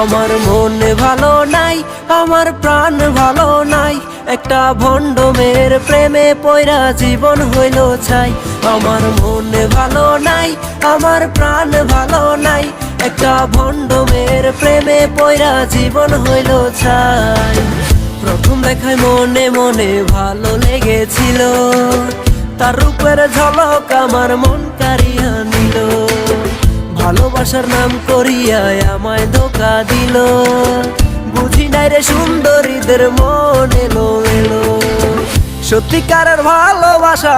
আমার মন ভালো নাই, আমার প্রাণ ভালো নাই, একটা ভণ্ড মেয়ের প্রেমে পয়রা জীবন হইল ছাই। আমার মন ভালো নাই, আমার প্রাণ ভালো নাই, একটা ভণ্ড মেয়ের প্রেমে পয়রা জীবন হইল ছাই। প্রথম দেখায় মনে মনে ভালো লেগেছিল, তার রূপের ঝলক আমার মন কাড়িয়া নিল। ভালোবাসার নাম করিয়া আমায় ধোকা দিল, বুঝি নাই রে সুন্দরীদের মন এলো এলো। সত্যিকারের ভালোবাসা,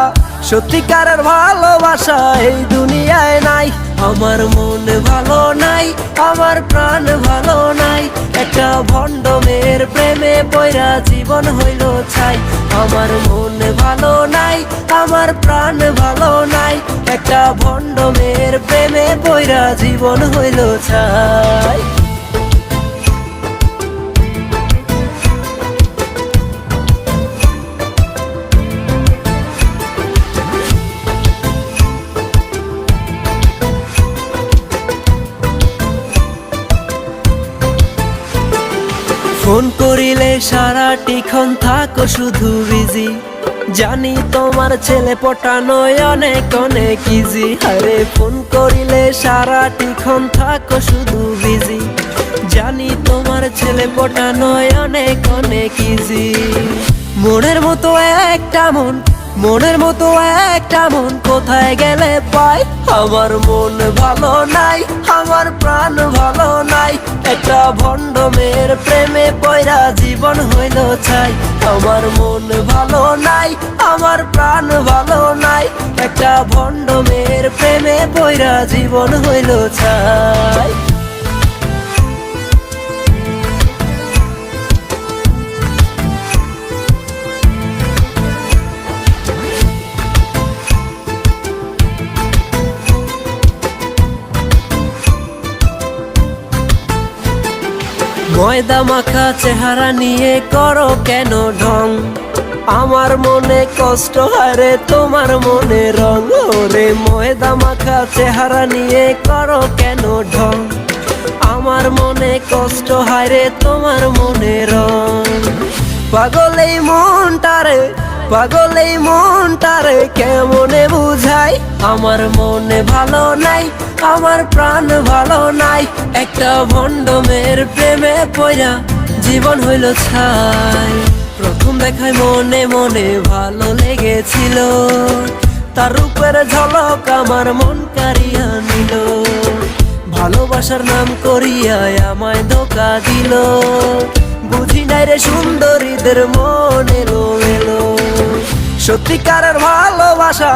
সত্যিকারের ভালোবাসা এই দুনিয়ায় নাই। আমার মন ভালো নাই, আমার প্রাণ ভালো নাই, একটা ভণ্ড মেয়ের প্রেমে পয়রা জীবন হইল ছাই। আমার মন ভালো নাই, আমার প্রাণ ভালো নাই, একটা ভণ্ড মেয়ের প্রেমে পয়রা জীবন হইল ছাই। ফোন করিলে সারাটিক্ষণ থাকো শুধু বিজি, জানি তোমার ছেলে পটানো অনেক অনেক ইজি। আরে ফোন করিলে সারাটিক্ষণ থাকো শুধু বিজি, জানি তোমার ছেলে পটানো অনেক অনেক ইজি। মনের মতো একটা মন, মনের মতো একটা মন কোথায় গেলে পাই। আমার মন ভালো নাই, আমার প্রাণ ভালো নাই, একটা ভণ্ড মেয়ের প্রেমে পয়রা জীবন হইল ছাই। আমার মন ভালো নাই, আমার প্রাণ ভালো নাই, একটা ভণ্ড মেয়ের প্রেমে পয়রা জীবন হইল ছাই। ময়দা মাখা চেহারা নিয়ে করো কেন ঢং, আমার মনে কষ্ট হারে তোমার মনে রং। ওরে ময়দা মাখা চেহারা নিয়ে করো কেন ঢং, আমার মনে কষ্ট হারে তোমার মনে রং। পাগল এই মনটারে, পাগল এই মনটারে কেমনে বুঝাই। আমার মনে ভালো নাই, আমার প্রাণ ভালো নাই, একটা ভণ্ড মেয়ের প্রেমে পয়রা জীবন হইল ছাই। প্রথম দেখায় মনে মনে ভালো লেগেছিল, তার রূপের ঝলক আমার মন কাড়িয়া নিল। ভালোবাসার নাম করিয়া আমায় ধোকা দিল, বুঝি নাই রে সুন্দরীদের মন এলো এলো। সত্যিকারের ভালোবাসা,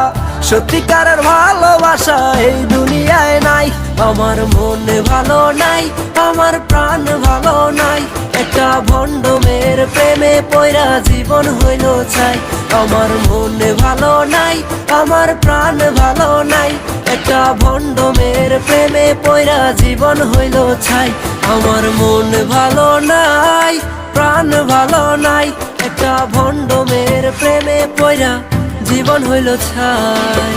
সত্যিকারের ভালোবাসা এই দুনিয়ায় নাই। আমার মন ভালো নাই, আমার প্রাণ ভালো নাই, একটা ভণ্ড মেয়ের প্রেমে পয়রা জীবন হইল ছাই। আমার মন ভালো নাই, আমার প্রাণ ভালো নাই, একটা ভণ্ড মেয়ের প্রেমে পয়রা জীবন হইল ছাই। আমার মন ভালো নাই, প্রাণ ভালো নাই, একটা ভণ্ড মেয়ের প্রেমে পয়রা জীবন হইল ছাই।